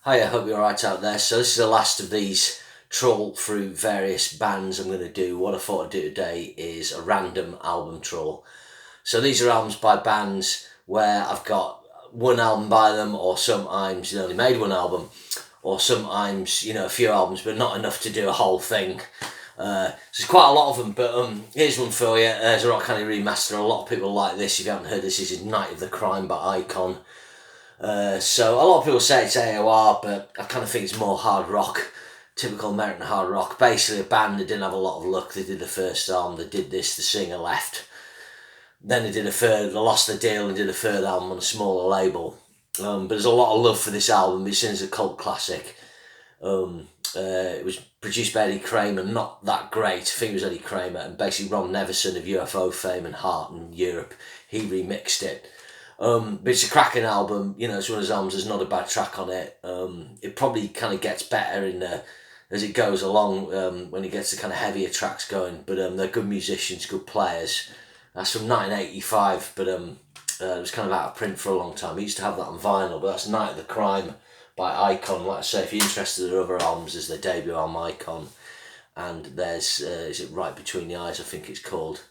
Hi, I hope you're alright out there. So this is the last of these trawl through various bands I'm going to do. What I thought I'd do today is a random album trawl. So these are albums by bands where I've got one album by them, or sometimes they only made one album, or sometimes, a few albums, but not enough to do a whole thing. So there's quite a lot of them, but here's one for you. There's a Rock Candy remaster. A lot of people like this. If you haven't heard this, is Night of the Crime by Icon. So a lot of people say it's AOR, but I kind of think it's more hard rock, typical American hard rock. Basically a band that didn't have a lot of luck. They did the first album, they did this, the singer left. Then they did they lost the deal and did a third album on a smaller label. But there's a lot of love for this album. It's a cult classic. It was produced by Eddie Kramer, not that great. I think it was Eddie Kramer, and basically Ron Neverson of UFO fame and Heart in Europe, he remixed it. But it's a cracking album. It's one of those albums. There's not a bad track on it. It probably kind of gets better as it goes along, when it gets the kind of heavier tracks going. But they're good musicians, good players. That's from 1985, but it was kind of out of print for a long time. We used to have that on vinyl, but that's Night of the Crime by Icon. Like I say, if you're interested in other albums, there's their debut album, Icon, and there's is it Right Between the Eyes, I think it's called.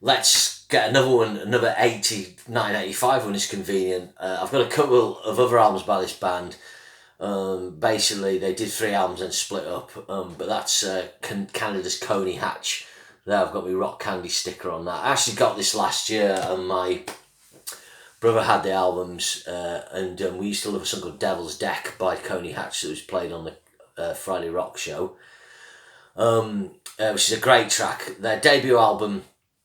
Let's get another one, another 1985 one is convenient. I've got a couple of other albums by this band. Basically, they did 3 albums and split up, but that's Canada's Coney Hatch. There, I've got my Rock Candy sticker on that. I actually got this last year, and my brother had the albums, and we used to love a song called Devil's Deck by Coney Hatch that was played on the Friday Rock Show, which is a great track. Their debut album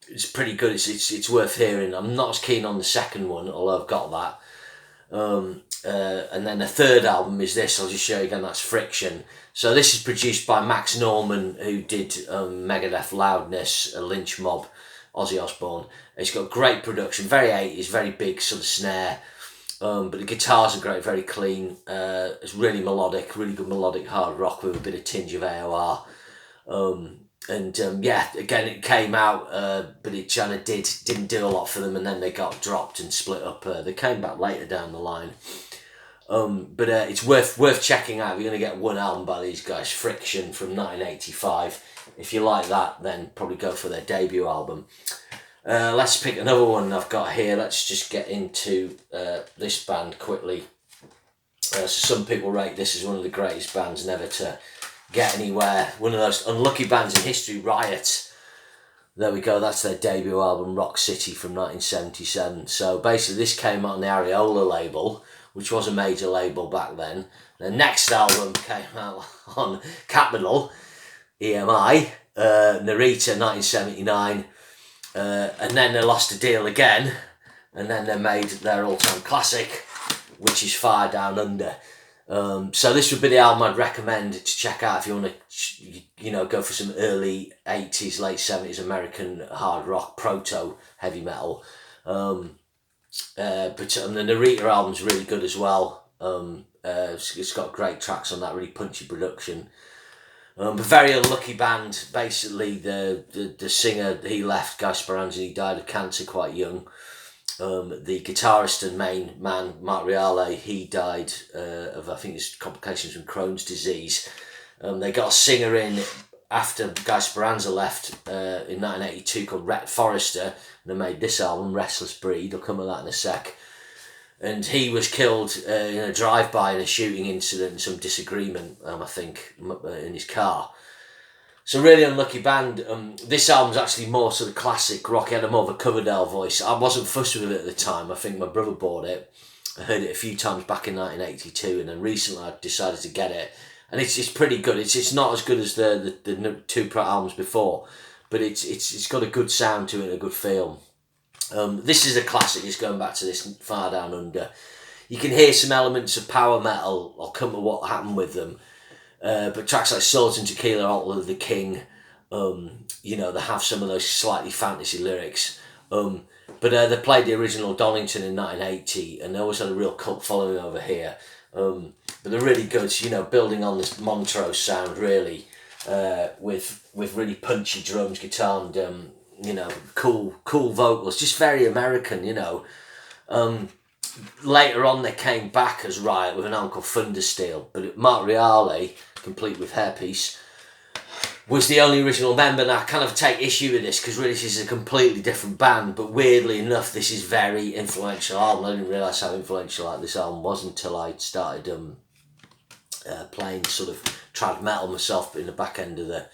is pretty good. It's worth hearing. I'm not as keen on the second one, although I've got that. And then the third album is this. I'll just show you again. That's Friction. So this is produced by Max Norman, who did Megadeth, Loudness, Lynch Mob, Ozzy Osbourne. It's got great production, very 80s, very big sort of snare. But the guitars are great, very clean. It's really melodic, really good melodic hard rock with a bit of tinge of AOR. Again, it came out, but it kind of didn't do a lot for them, and then they got dropped and split up. They came back later down the line. But it's worth checking out. You're going to get one album by these guys, Friction from 1985. If you like that, then probably go for their debut album. Let's pick another one I've got here. Let's just get into this band quickly. So some people rate this as one of the greatest bands never to get anywhere. One of those unlucky bands in history, Riot. There we go, that's their debut album, Rock City from 1977. So basically this came out on the Areola label, which was a major label back then. The next album came out on Capitol, EMI, Narita 1979. And then they lost a deal again, and then they made their all-time classic, which is Far Down Under. So this would be the album I'd recommend to check out if you want to, go for some early 80s, late 70s American hard rock, proto heavy metal. But the Narita album's really good as well. It's got great tracks on that, really punchy production. But very unlucky band. Basically, the singer, he left, Guy Speranza, he died of cancer quite young. The guitarist and main man, Mark Reale, he died of, I think it's complications from Crohn's disease. They got a singer in after Guy Speranza left in 1982 called Rhett Forrester, and they made this album, Restless Breed. I'll come to that in a sec. And he was killed in a drive-by in a shooting incident, some disagreement, I think, in his car. So really unlucky band. This album's actually more sort of classic rock. It had more of a Coverdale voice. I wasn't fussed with it at the time. I think my brother bought it. I heard it a few times back in 1982, and then recently I decided to get it. And it's pretty good. It's not as good as the 2 albums before, but it's got a good sound to it and a good feel. This is a classic. It's going back to this Far Down Under. You can hear some elements of power metal. I'll come to what happened with them. But tracks like Swords and Tequila, Altar of the King, they have some of those slightly fantasy lyrics. But they played the original Donington in 1980, and they always had a real cult following over here. But they're really good, building on this Montrose sound, really, with really punchy drums, guitar, and cool vocals, just very American, later on they came back as Riot with an album called Thundersteel, but Mark Reale, complete with hairpiece, was the only original member. And I kind of take issue with this because really this is a completely different band, but weirdly enough this is very influential album. I didn't realise how influential this album was until I started playing sort of trad metal myself in the back end of the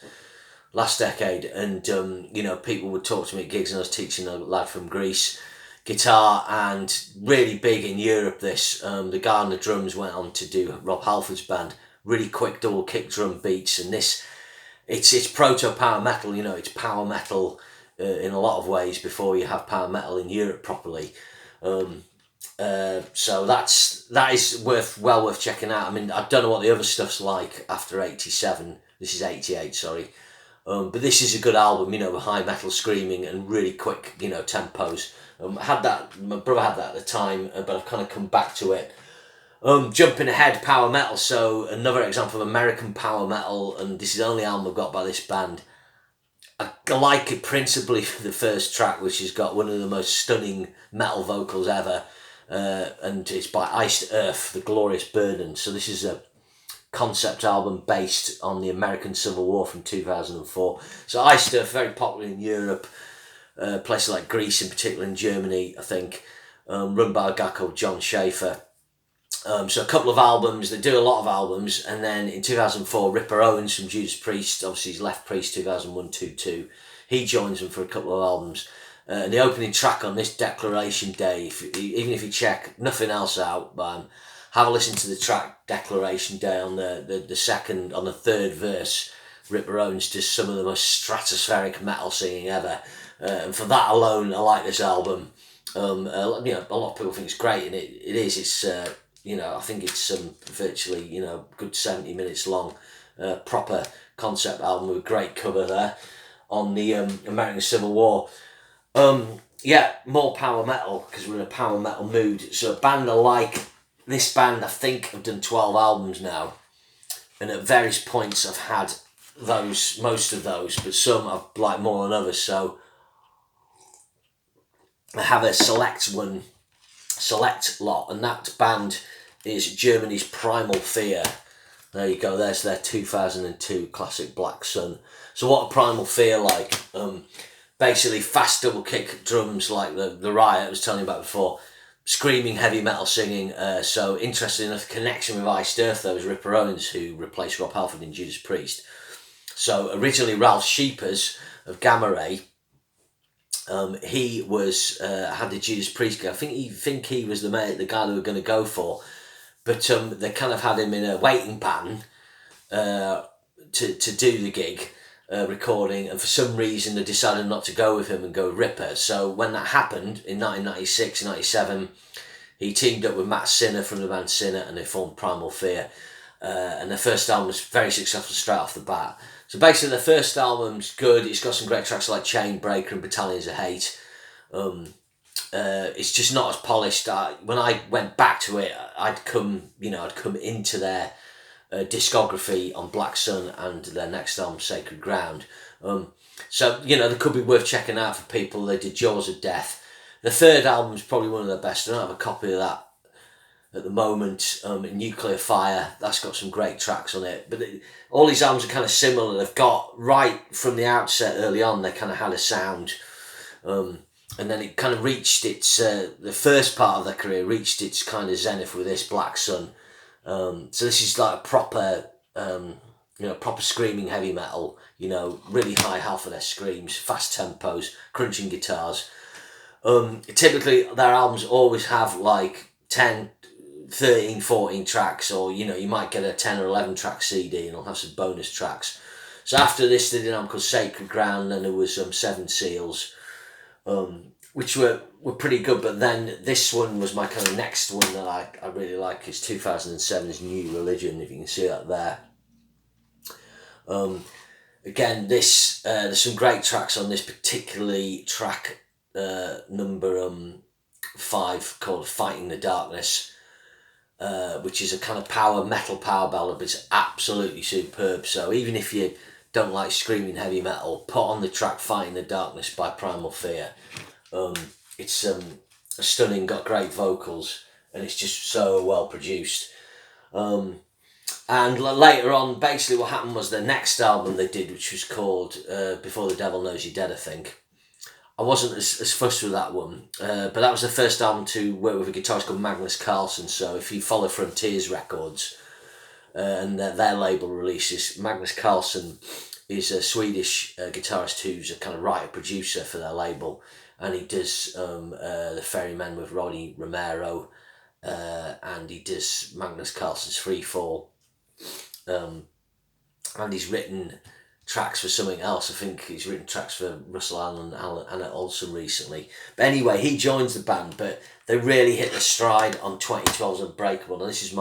last decade. And you know, people would talk to me at gigs, and I was teaching a lad from Greece guitar, and really big in Europe this. The guy on the drums went on to do Rob Halford's band, really quick double kick drum beats, and this, it's proto power metal, you know, it's power metal in a lot of ways before you have power metal in Europe properly. So that is well worth checking out. I mean, I don't know what the other stuff's like after 87. This is 88, sorry. But this is a good album, you know, with high metal screaming and really quick, you know, tempos. My brother had that at the time, but I've kind of come back to it. Jumping ahead, power metal. So another example of American power metal, and this is the only album I've got by this band. I like it principally for the first track, which has got one of the most stunning metal vocals ever, and it's by Iced Earth, The Glorious Burden. So this is a concept album based on the American Civil War from 2004. So Iced Earth, very popular in Europe, places like Greece in particular, in Germany, I think, run by a guy called John Schaefer. So a couple of albums, they do a lot of albums, and then in 2004 Ripper Owens from Judas Priest, obviously he's left Priest 2001-2, he joins them for a couple of albums. And the opening track on this, Declaration Day, even if you check nothing else out, have a listen to the track Declaration Day. On the third verse, Ripper Owens does some of the most stratospheric metal singing ever, and for that alone I like this album. You know, a lot of people think it's great, and it is. It's you know, I think it's virtually, you know, good 70 minutes long, proper concept album with a great cover there on the American Civil War. Yeah, more power metal, because we're in a power metal mood. So a band I like, this band I think have done 12 albums now, and at various points I've had most of those, but some I've liked more than others. So I have a select lot, and that band is Germany's Primal Fear. There you go, there's their 2002 classic Black Sun. So what are Primal Fear like? Basically fast double kick drums like the Riot I was telling you about before, screaming heavy metal singing. So interesting enough, connection with Iced Earth, though, was Ripper Owens, who replaced Rob Halford in Judas Priest. So originally Ralph Sheepers of Gamma Ray, he was had the Judas Priest guy. I think he was the guy they were going to go for, but they kind of had him in a waiting pattern to do the gig recording, and for some reason they decided not to go with him and go with Ripper. So when that happened in 1996, 97, he teamed up with Matt Sinner from the band Sinner, and they formed Primal Fear. And their first album was very successful straight off the bat. So basically the first album's good, it's got some great tracks like Chainbreaker and Battalions of Hate. It's just not as polished. When I went back to it, I'd come into their discography on Black Sun and their next album, Sacred Ground. So, you know, they could be worth checking out for people. They did Jaws of Death. The third album's probably one of their best. I don't have a copy of that at the moment. Nuclear Fire, that's got some great tracks on it. But all these albums are kind of similar. They've got, right from the outset early on, they kind of had a sound. And then it kind of reached its, the first part of their career reached its kind of zenith with this Black Sun. So this is like a proper, proper screaming heavy metal, you know, really high half of their screams, fast tempos, crunching guitars. Typically their albums always have like 10, 13, 14 tracks, or, you know, you might get a 10 or 11 track CD and it'll have some bonus tracks. So after this, they did an album called Sacred Ground, and there was Seven Seals, which were pretty good. But then this one was my kind of next one that I really like. It's 2007's New Religion, if you can see that there. Again, this there's some great tracks on this, particularly track number 5 called Fighting the Darkness, which is a kind of power ballad, but it's absolutely superb. So even if you don't like screaming heavy metal, put on the track Fighting the Darkness by Primal Fear. It's stunning, got great vocals, and it's just so well produced. And later on, basically what happened was the next album they did, which was called Before the Devil Knows You're Dead, I think. I wasn't as fussed with that one, but that was the first album to work with a guitarist called Magnus Carlsen. So if you follow Frontiers Records and their label releases, Magnus Carlsen is a Swedish guitarist who's a kind of writer-producer for their label, and he does The Ferrymen with Ronnie Romero, and he does Magnus Carlsen's Free Fall, and he's written tracks for something else. I think he's written tracks for Russell Allen and Anna Olsen recently. But anyway, he joins the band, but they really hit the stride on 2012's Unbreakable, and this is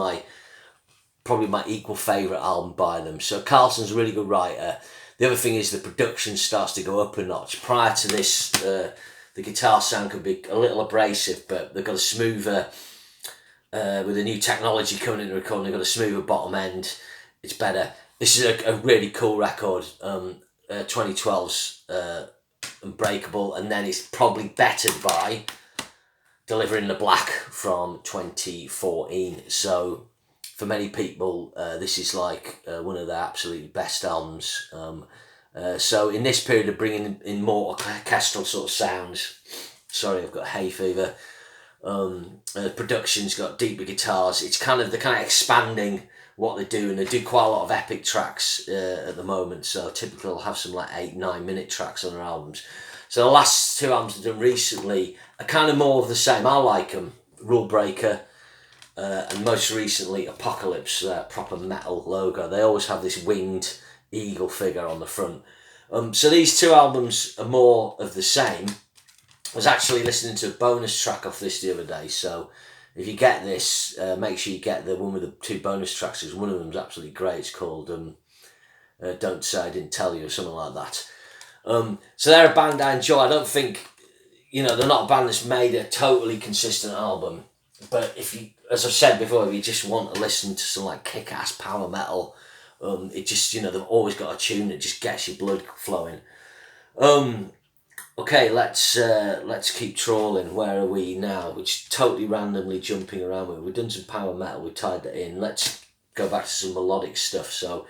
probably my equal favourite album by them. So Carlsen's a really good writer. The other thing is the production starts to go up a notch. Prior to this, the guitar sound could be a little abrasive, but they've got a smoother, with the new technology coming into recording, they've got a smoother bottom end. It's better. This is a really cool record, 2012's Unbreakable, and then it's probably bettered by Delivering the Black from 2014. So for many people, this is like one of their absolutely best albums. So in this period of bringing in more orchestral sort of sounds, sorry, I've got hay fever. Production's got deeper guitars. They're kind of expanding what they do, and they do quite a lot of epic tracks at the moment. So typically they'll have some like 8-9 minute tracks on their albums. So the last two albums they've done recently are kind of more of the same. I like them. Rule Breaker, and most recently Apocalypse, proper metal logo. They always have this winged eagle figure on the front. So these two albums are more of the same. I was actually listening to a bonus track off this the other day, so if you get this, make sure you get the one with the two bonus tracks, because one of them's absolutely great. It's called Don't Say I Didn't Tell You, or something like that. So they're a band I enjoy. I don't think, they're not a band that's made a totally consistent album, but if you, as I've said before, if you just want to listen to some like kick-ass power metal, it just, they've always got a tune that just gets your blood flowing. Okay, let's keep trawling. Where are we now? Which is totally randomly jumping around with. We've done some power metal, we tied that in. Let's go back to some melodic stuff. So,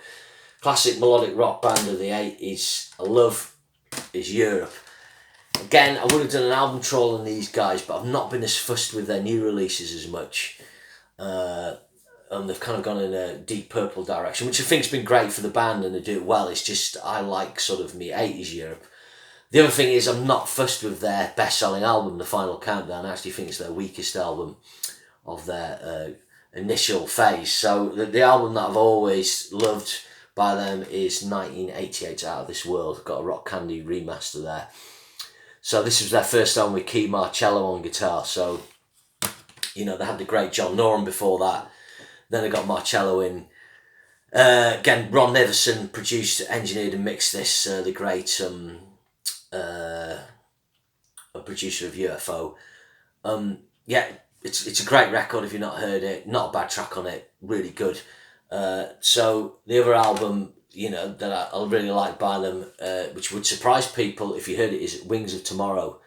classic melodic rock band of the 80s I love is Europe. Again, I would have done an album trawl on these guys, but I've not been as fussed with their new releases as much. And they've kind of gone in a Deep Purple direction, which I think's been great for the band, and they do it well. It's just, I like sort of me 80s Europe. The other thing is, I'm not fussed with their best-selling album, The Final Countdown. I actually think it's their weakest album of their initial phase. So the album that I've always loved by them is 1988's Out of This World. Got a Rock Candy remaster there. So this was their first album with Key Marcello on guitar. So, they had the great John Norum before that. Then they got Marcello in. Again, Ron Nivison produced, engineered and mixed this, the great... a producer of UFO. It's a great record if you've not heard it. Not a bad track on it. Really good. So the other album, that I really like by them, which would surprise people if you heard it, is Wings of Tomorrow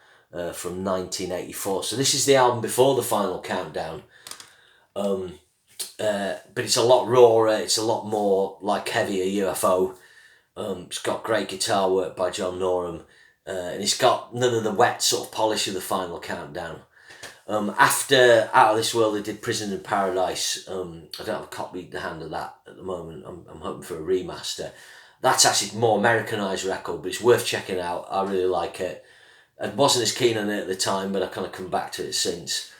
from 1984. So this is the album before The Final Countdown. But it's a lot rawer. It's a lot more like heavier UFO. It's got great guitar work by John Norum. And it's got none of the wet sort of polish of The Final Countdown. After Out of This World, they did Prison in Paradise. I don't have a copy in the hand of that at the moment. I'm hoping for a remaster. That's actually a more Americanised record, but it's worth checking out. I really like it. I wasn't as keen on it at the time, but I've kind of come back to it since.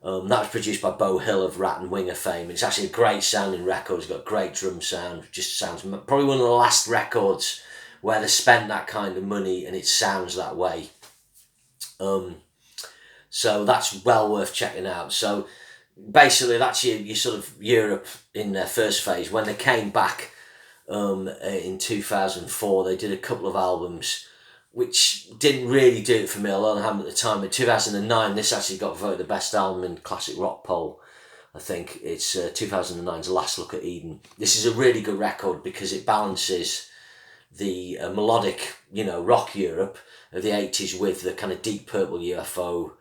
That was produced by Beau Hill of Rat and Winger fame. It's actually a great sounding record. It's got great drum sound. Just sounds probably one of the last records where they spent that kind of money and it sounds that way. So that's well worth checking out. So basically that's your sort of Europe in their first phase. When they came back in 2004, they did a couple of albums which didn't really do it for me, although I had them at the time. In 2009, this actually got voted the best album in Classic Rock Poll. I think it's 2009's Last Look at Eden. This is a really good record because it balances the melodic, rock Europe of the 80s with the kind of Deep Purple UFO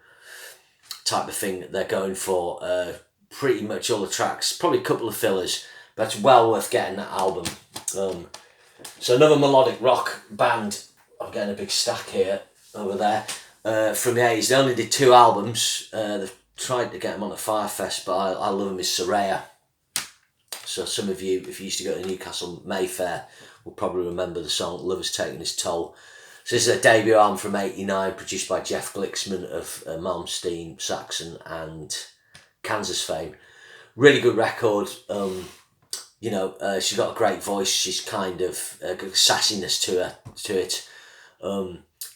type of thing that they're going for. Pretty much all the tracks, probably a couple of fillers, but it's well worth getting that album. So another melodic rock band, I'm getting a big stack here, over there, from the 80s. They only did 2 albums. They've tried to get them on a Firefest, but I love them, is Saraya. So some of you, if you used to go to Newcastle Mayfair, will probably remember the song Love Has Taken Its Toll. So this is a debut album from '89, produced by Jeff Glixman of Malmsteen, Saxon and Kansas fame. Really good record. She's got a great voice. She's kind of got sassiness to it.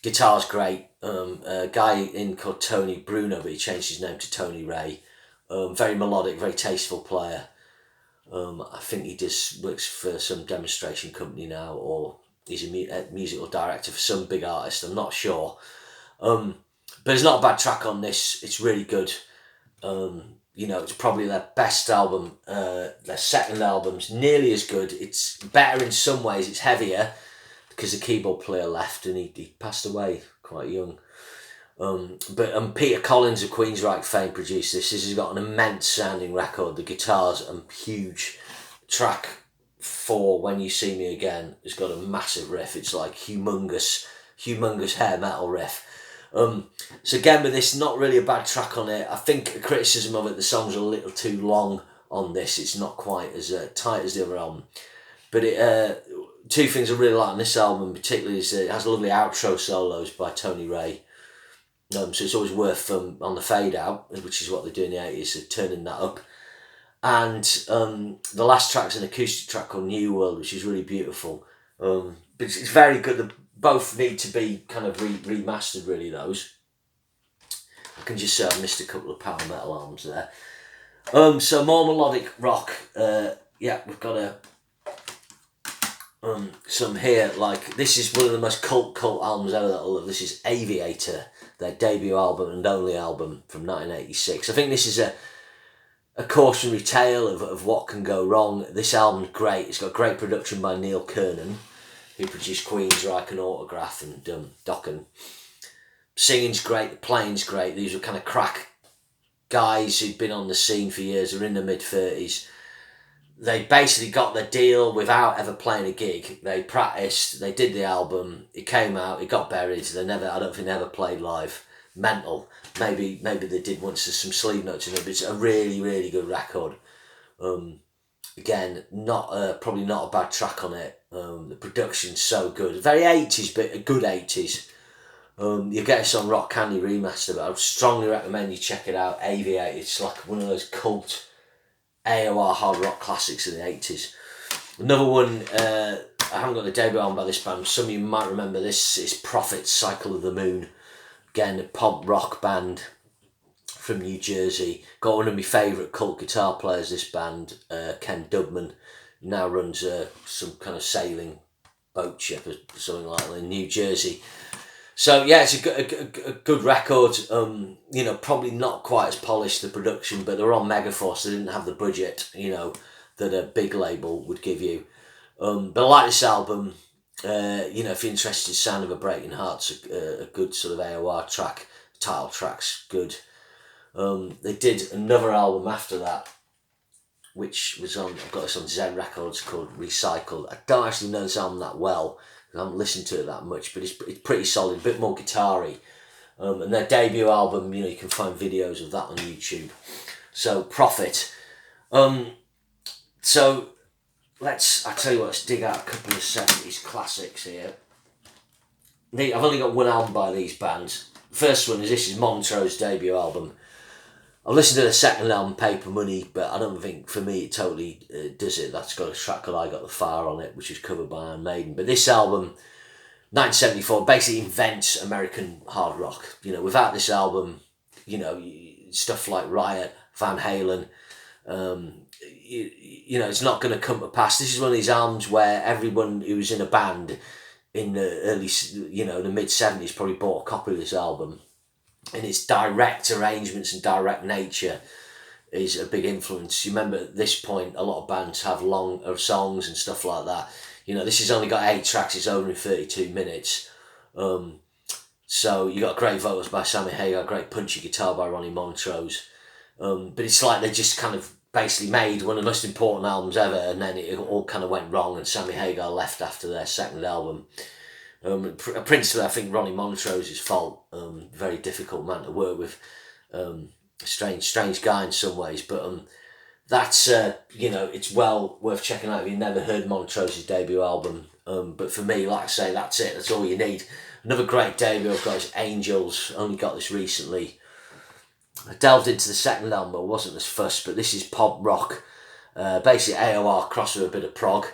Guitar's great. A guy in called Tony Bruno, but he changed his name to Tony Ray. Very melodic, very tasteful player. I think he works for some demonstration company now, or he's a musical director for some big artist. I'm not sure. But it's not a bad track on this. It's really good. It's probably their best album. Their second album's nearly as good. It's better in some ways. It's heavier because the keyboard player left and he passed away quite young. But Peter Collins of Queensryche fame produced this. This has got an immense sounding record. The guitars are huge. Track 4, When You See Me Again, has got a massive riff. It's like humongous hair metal riff. So again, with this, not really a bad track on it. I think a criticism of it, the songs are a little too long on this. It's not quite as tight as the other album. But two things I really like on this album particularly is it has lovely outro solos by Tony Ray. So it's always worth on the fade out, which is what they do in the 80s, so turning that up. And the last track's an acoustic track called New World, which is really beautiful. But it's very good. They both need to be kind of remastered, really, those. I can just say I've missed a couple of power metal albums there. So more melodic rock. We've got some here, like this is one of the most cult albums ever that I love. This is Aviator, their debut album and only album from 1986. I think this is a cautionary tale of what can go wrong. This album's great. It's got great production by Neil Kernan, who produced Queensryche and Autograph and Dokken. Singing's great, the playing's great. These are kind of crack guys who'd been on the scene for years, are in their mid-30s. They basically got the deal without ever playing a gig. They practiced, they did the album, it came out, it got buried. I don't think they ever played live. Mental. Maybe they did once. There's some sleeve notes in it, but it's a really, really good record. Again, probably not a bad track on it. The production's so good. Very 80s, but a good 80s. You get this on Rock Candy Remaster, but I would strongly recommend you check it out. Aviator. It's like one of those cult AOR hard rock classics of the 80s. Another one, I haven't got the debut album by this band. Some of you might remember this. It's Prophet's Cycle of the Moon. Again, a pop rock band from New Jersey. Got one of my favourite cult guitar players, this band, Ken Dubman. Now runs some kind of sailing boat ship or something like that in New Jersey. So yeah, it's a good record. Probably not quite as polished, the production, but they were on Megaforce. They didn't have the budget, that a big label would give you. But I like this album. If you're interested in Sound of a Breaking Heart's a good sort of AOR track. The title track's good. They did another album after that, which was I've got this on Z Records, called Recycled. I don't actually know this album that well. I haven't listened to it that much, but it's pretty solid, a bit more guitar-y. And their debut album, you can find videos of that on YouTube. So, Prophet. So, I tell you what, let's dig out a couple of 70s classics here. I've only got one album by these bands. First one is Montreux's debut album. I've listened to the second album, Paper Money, but I don't think, for me, it totally does it. That's got a track called I Got the Fire on it, which was covered by Iron Maiden. But this album, 1974, basically invents American hard rock. Without this album, stuff like Riot, Van Halen, it's not going to come to pass. This is one of these albums where everyone who was in a band in the early, the mid-70s probably bought a copy of this album. And its direct arrangements and direct nature is a big influence. You remember at this point, a lot of bands have long songs and stuff like that. This has only got 8 tracks. It's over in 32 minutes. So you got great vocals by Sammy Hagar, great punchy guitar by Ronnie Montrose. But it's like they just kind of basically made one of the most important albums ever, and then it all kind of went wrong, and Sammy Hagar left after their second album. Principally, I think Ronnie Montrose's fault. Very difficult man to work with. Strange guy in some ways, but that's it's well worth checking out if you've never heard Montrose's debut album. But for me, like I say, that's it. That's all you need. Another great debut I've got is Angels. Only got this recently. I delved into the second album, but I wasn't as fussed. But this is pop rock, basically AOR crossed with a bit of prog.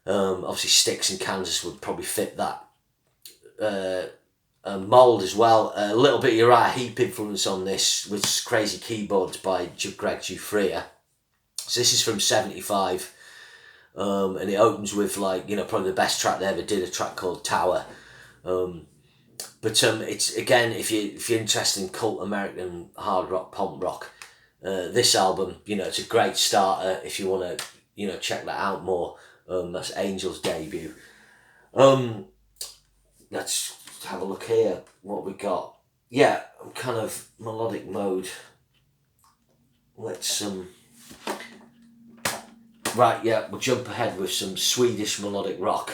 Obviously, Styx and Kansas would probably fit that mould as well. A little bit Uriah Heep influence on this, with crazy keyboards by Greg Giuffria. So this is from '75, and it opens with probably the best track they ever did, a track called Tower. But it's again, if you're interested in cult American hard rock, punk rock, this album, it's a great starter if you want to check that out more. That's Angel's debut. Let's have a look here. What we got? Yeah, I'm kind of melodic mode. Let's right, yeah, we'll jump ahead with some Swedish melodic rock.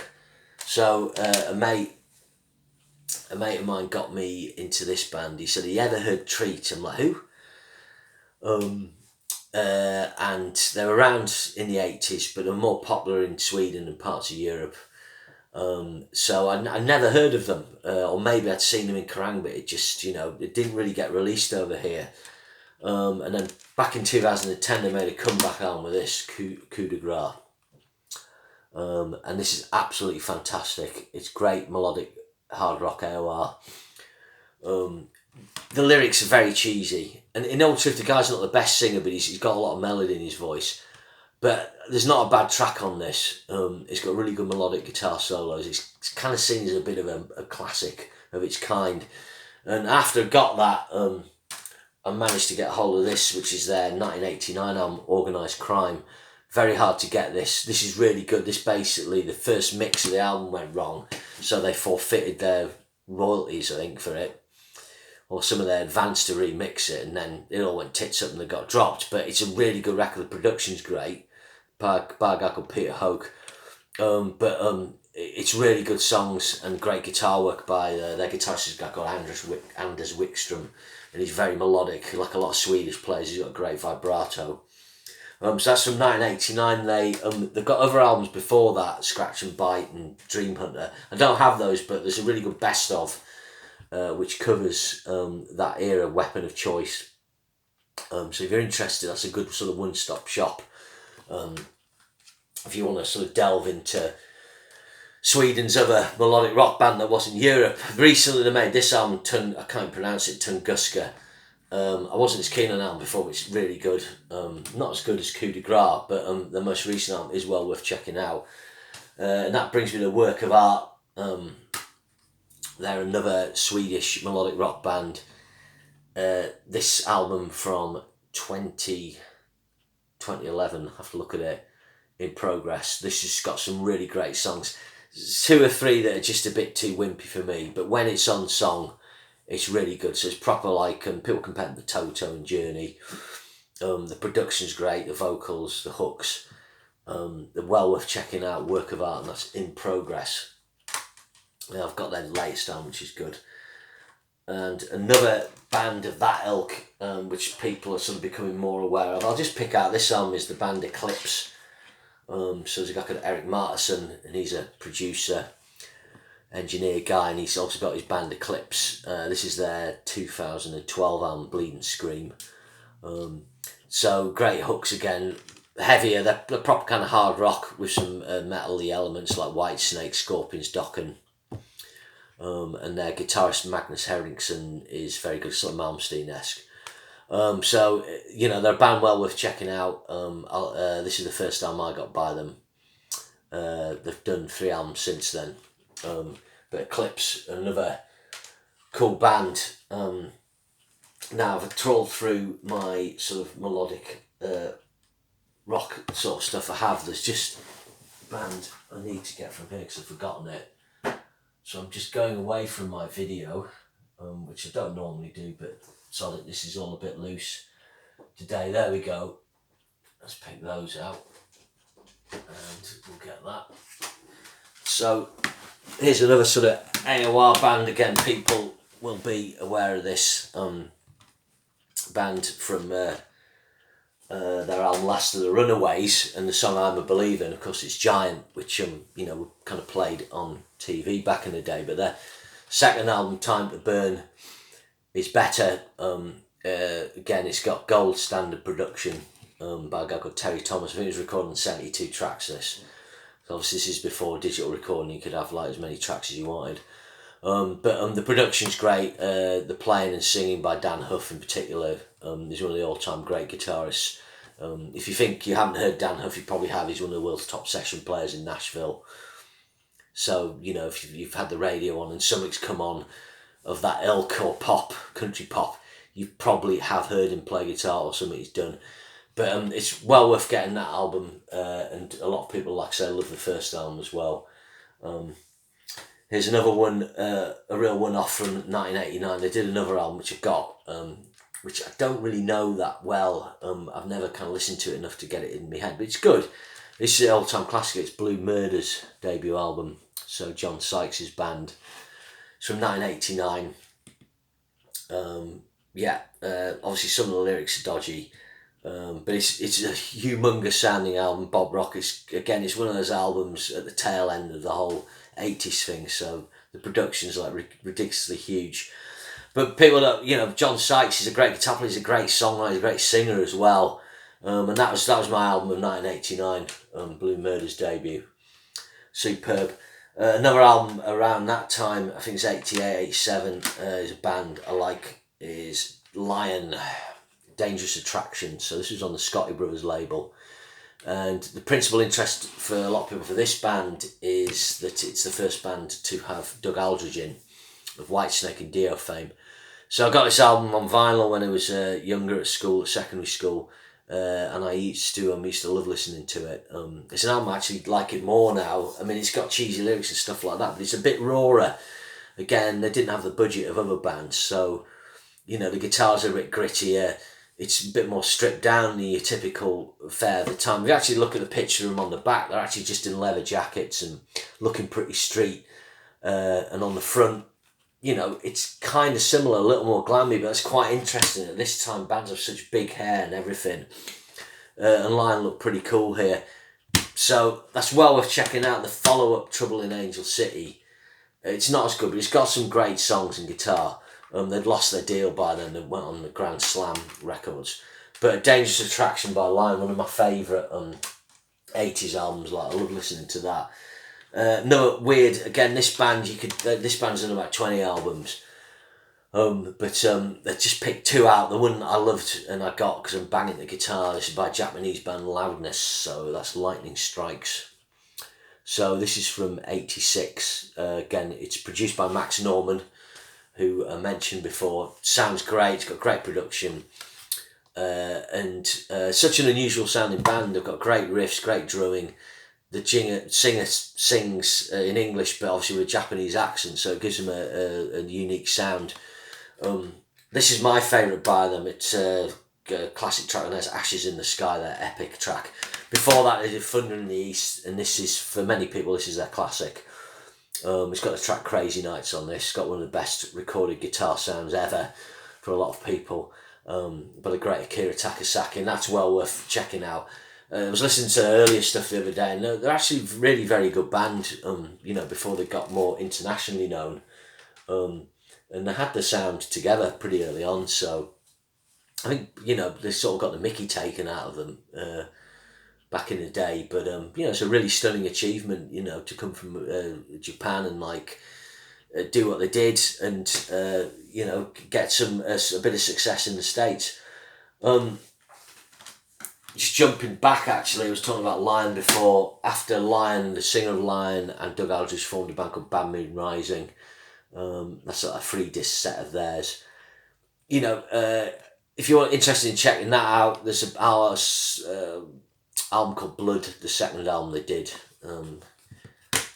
So a mate of mine got me into this band. He said he ever heard Treat. I'm like, who? And they were around in the 80s, but they're more popular in Sweden and parts of Europe. So I never heard of them, or maybe I'd seen them in Kerrang, but it just, it didn't really get released over here. And then back in 2010, they made a comeback album with this, Coup de Grace. And this is absolutely fantastic. It's great melodic hard rock AOR. The lyrics are very cheesy, and in all truth, the guy's not the best singer, but he's got a lot of melody in his voice. But there's not a bad track on this. It's got really good melodic guitar solos. It's kind of seen as a bit of a classic of its kind. And after I got that, I managed to get a hold of this, which is their 1989 album, Organised Crime. Very hard to get this. This is really good. This basically, the first mix of the album went wrong, so they forfeited their royalties, I think, for it, or some of their advance to remix it, and then it all went tits up and they got dropped. But it's a really good record. The production's great, by a guy called Peter Hoke. It's really good songs and great guitar work by their guitarist is a guy called Anders Wickström, and he's very melodic, like a lot of Swedish players. He's got great vibrato. So that's from 1989. They've got other albums before that, Scratch and Bite and Dream Hunter. I don't have those, but there's a really good best of, which covers that era, Weapon of Choice. So if you're interested, that's a good sort of one-stop shop. If you want to sort of delve into Sweden's other melodic rock band that was in Europe. Recently they made this album, I can't pronounce it, Tunguska. I wasn't as keen on that album before, but it's really good. Not as good as Coup de Grace, but the most recent album is well worth checking out. And that brings me to Work of Art. They're another Swedish melodic rock band. This album from 2011, I have to look at it, In Progress. This has got some really great songs. 2 or 3 that are just a bit too wimpy for me, but when it's on song, it's really good. So it's proper people compare it to Toto and Journey. The production's great, the vocals, the hooks. They're well worth checking out, Work of Art, and that's In Progress. Yeah, I've got their latest album, which is good. And another band of that ilk, which people are sort of becoming more aware of. I'll just pick out this album, is the band Eclipse. So there's a guy called Eric Martinson, and he's a producer, engineer guy, and he's also got his band Eclipse. This is their 2012 album, Bleed and Scream. So great hooks again, heavier, they're proper kind of hard rock with some metal-y elements like Whitesnake, Scorpions, Dokken. And their guitarist Magnus Henriksson is very good, sort of Malmsteen-esque. So, they're a band well worth checking out. This is the first album I got by them. They've done 3 albums since then. But Eclipse, another cool band. Now, I've trawled through my sort of melodic rock sort of stuff I have. There's just a band I need to get from here because I've forgotten it. So I'm just going away from my video, which I don't normally do, but so that this is all a bit loose today. There we go. Let's pick those out and we'll get that. So here's another sort of AOR band. Again, people will be aware of this band from their album Last of the Runaways, and the song I'm a Believer, and of course it's Giant, which you know, kind of played on TV back in the day. But their second album, Time to Burn, is better. Again, it's got gold standard production by a guy called Terry Thomas. I think he was recording 72 tracks this. So obviously this is before digital recording, you could have like as many tracks as you wanted. But the production's great. The playing and singing by Dan Huff in particular. He's one of the all-time great guitarists. If you think you haven't heard Dan Huff, you probably have. He's one of the world's top session players in Nashville. So, you know, if you've had the radio on and something's come on of that ilk or pop, country pop, you probably have heard him play guitar or something he's done. But it's well worth getting that album, and a lot of people, like I say, love the first album as well. Here's another one, a real one-off from 1989. They did another album which I got, which I don't really know that well. I've never kind of listened to it enough to get it in my head, but it's good. This is an all-time classic. It's Blue Murder's debut album, so John Sykes' band. It's from 1989. Obviously some of the lyrics are dodgy. But it's a humongous sounding album. Bob Rock is, again, it's one of those albums at the tail end of the whole 80s thing, so the production's like ridiculously huge. But people that, you know, John Sykes is a great guitar player, he's a great songwriter, he's a great singer as well. And that was my album of 1989, Blue Murder's debut. Superb. Another album around that time, I think it's 88, 87, is a band I like, is Lion, Dangerous Attraction. So this was on the Scotty Brothers label, and the principal interest for a lot of people for this band is that it's the first band to have Doug Aldridge in, of Whitesnake and Dio fame. So I got this album on vinyl when I was younger at school, at secondary school, and I used to love listening to it. It's an album I actually like it more now. I mean, it's got cheesy lyrics and stuff like that, but it's a bit rawer. Again, they didn't have the budget of other bands, so, you know, the guitars are a bit grittier. It's a bit more stripped down than your typical fare of the time. If you actually look at the picture of them on the back, they're actually just in leather jackets and looking pretty street. And on the front, you know, it's kind of similar, a little more glammy, but it's quite interesting. At this time, bands have such big hair and everything. And Lion look pretty cool here. So that's well worth checking out. The follow-up, Trouble in Angel City, it's not as good, but it's got some great songs and guitar. They'd lost their deal by then. They went on the Grand Slam Records. But Dangerous Attraction by Lion, one of my favourite 80s albums. Like, I love listening to that. No, weird. Again, this band's done about 20 albums. But they just picked two out. The one I loved and I got because I'm banging the guitar. This is by Japanese band Loudness. So that's Lightning Strikes. So this is from 86. Again, it's produced by Max Norman, who I mentioned before. Sounds great, it's got great production, and such an unusual sounding band. They've got great riffs, great drumming. The singer sings in English, but obviously with a Japanese accent, so it gives them a unique sound. This is my favourite by them. It's a classic track, and there's Ashes in the Sky, their epic track. Before that, they did Thunder in the East, and this is, for many people, this is their classic. It's got the track Crazy Nights on this. It's got one of the best recorded guitar sounds ever for a lot of people. But a great Akira Takasaki, and that's well worth checking out. I was listening to earlier stuff the other day, and they're actually a really very good band, you know, before they got more internationally known. And they had the sound together pretty early on, so I think, you know, they sort of got the mickey taken out of them back in the day, but you know, it's a really stunning achievement, you know, to come from Japan and like do what they did, and you know, get a bit of success in the States. Just jumping back, actually, I was talking about Lion before. After Lion, the singer of Lion and Doug Aldridge formed a band called Bad Moon Rising. That's a 3-disc set of theirs. You know, if you're interested in checking that out, there's an album called Blood, the second album they did.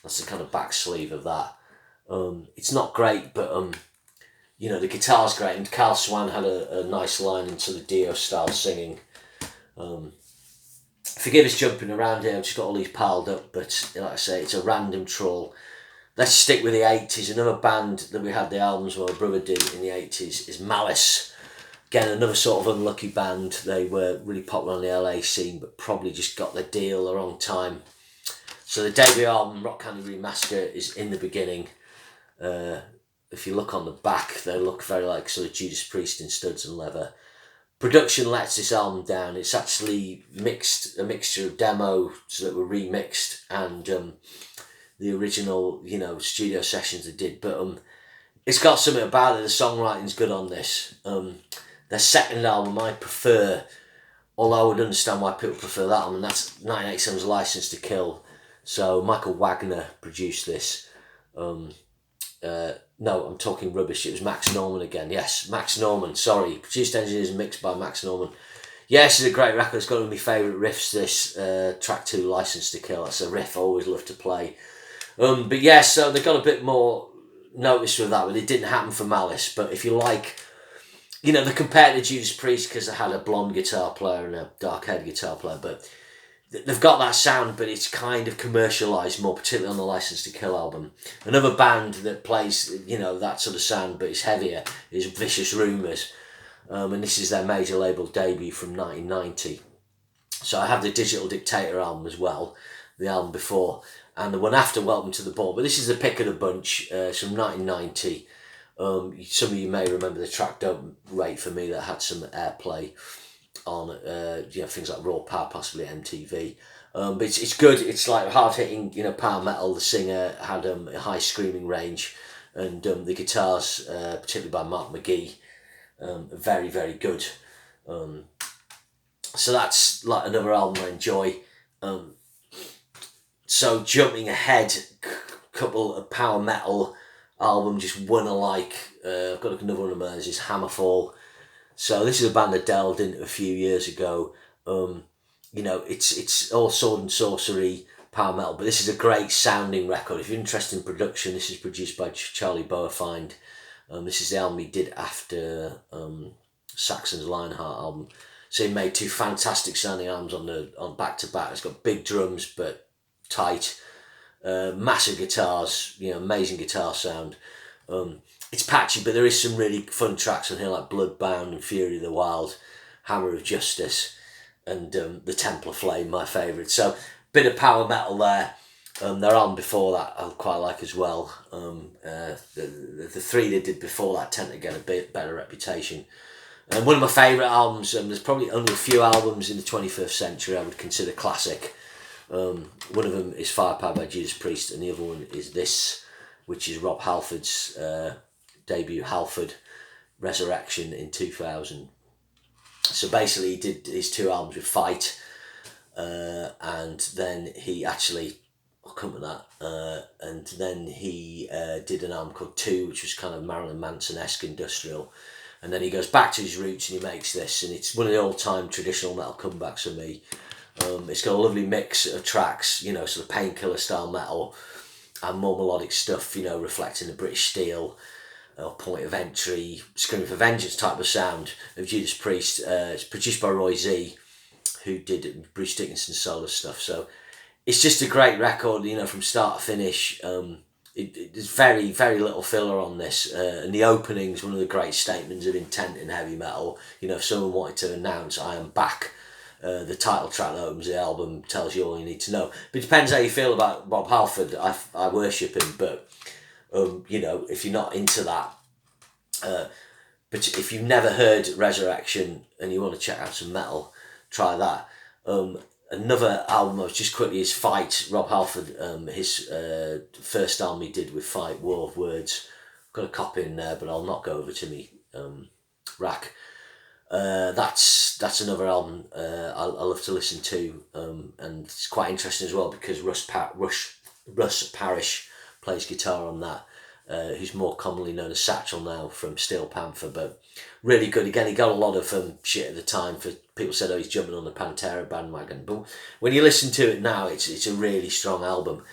That's the kind of back sleeve of that. It's not great, but the guitar's great, and Carl Swan had a nice line into the Dio style singing. Forgive us jumping around here, I've just got all these piled up, but like I say, it's a random trawl. Let's stick with the 80s. Another band that we had the albums my brother did in the 80s is Malice. Again, another sort of unlucky band. They were really popular on the LA scene, but probably just got the deal the wrong time. So the debut album, Rock Candy Remaster, is in the beginning. If you look on the back, they look very like sort of Judas Priest in studs and leather. Production lets this album down. It's actually a mixture of demos that were remixed and the original, studio sessions they did. But it's got something about it. The songwriting's good on this. Their second album I prefer, although I would understand why people prefer that one, and that's 1987's License to Kill. So Michael Wagner produced this. No, I'm talking rubbish. It was Max Norman again. Yes, Max Norman. Sorry, produced, engineers, and mixed by Max Norman. Yes, it's a great record. It's got one of my favourite riffs. This track 2, License to Kill. That's a riff I always love to play. But yeah, so they got a bit more notice with that, but it didn't happen for Malice. But if you like, they compared to Judas Priest because they had a blonde guitar player and a dark-haired guitar player, but they've got that sound, but it's kind of commercialised more, particularly on the License to Kill album. Another band that plays, that sort of sound, but it's heavier, is Vicious Rumours. And this is their major label debut from 1990. So I have the Digital Dictator album as well, the album before, and the one after Welcome to the Ball. But this is the pick of the bunch. It's from 1990. Some of you may remember the track Don't Wait For Me that had some airplay on things like Raw Power, possibly MTV. But it's good. It's like hard-hitting, power metal. The singer had a high screaming range, and the guitars, particularly by Mark McGee, very, very good. So that's like another album I enjoy. So jumping ahead, couple of power metal album, just one alike. I've got another one of theirs, is Hammerfall. So this is a band I delved into a few years ago. It's all sword and sorcery, power metal, but this is a great sounding record. If you're interested in production, this is produced by Charlie Boerfind. This is the album he did after Saxon's Lionheart album. So he made 2 fantastic sounding albums on back to back. It's got big drums but tight, massive guitars, amazing guitar sound. It's patchy, but there is some really fun tracks on here like Bloodbound and Fury of the Wild, Hammer of Justice, and The Templar Flame, my favourite. So bit of power metal there. Their album before that I quite like as well. The 3 they did before that tend to get a bit better reputation. And one of my favourite albums, there's probably only a few albums in the 21st century I would consider classic. One of them is Firepower by Judas Priest, and the other one is this, which is Rob Halford's debut, Halford Resurrection, in 2000. So basically he did his 2 albums with Fight, and then he actually, I'll come to that, and then he did an album called 2, which was kind of Marilyn Manson-esque industrial, and then he goes back to his roots and he makes this, and it's one of the all-time traditional metal comebacks for me. It's got a lovely mix of tracks, sort of Painkiller style metal and more melodic stuff, reflecting the British steel, Point of Entry, Screaming for Vengeance type of sound of Judas Priest. It's produced by Roy Z, who did Bruce Dickinson's solo stuff. So it's just a great record, from start to finish. There's very, very little filler on this. And the opening's one of the great statements of intent in heavy metal. If someone wanted to announce, I am back, the title track that opens the album tells you all you need to know. But it depends how you feel about Bob Halford. I worship him, but if you're not into that, but if you've never heard Resurrection and you want to check out some metal, try that. Another album just quickly is Fight, Rob Halford, his first album he did with Fight, War of Words. I've got a copy in there, but I'll knock over to me rack. That's another album I love to listen to, and it's quite interesting as well because Russ Parrish plays guitar on that, who's more commonly known as Satchel now from Steel Panther, but really good. Again, he got a lot of shit at the time for people said, he's jumping on the Pantera bandwagon, but when you listen to it now, it's a really strong album.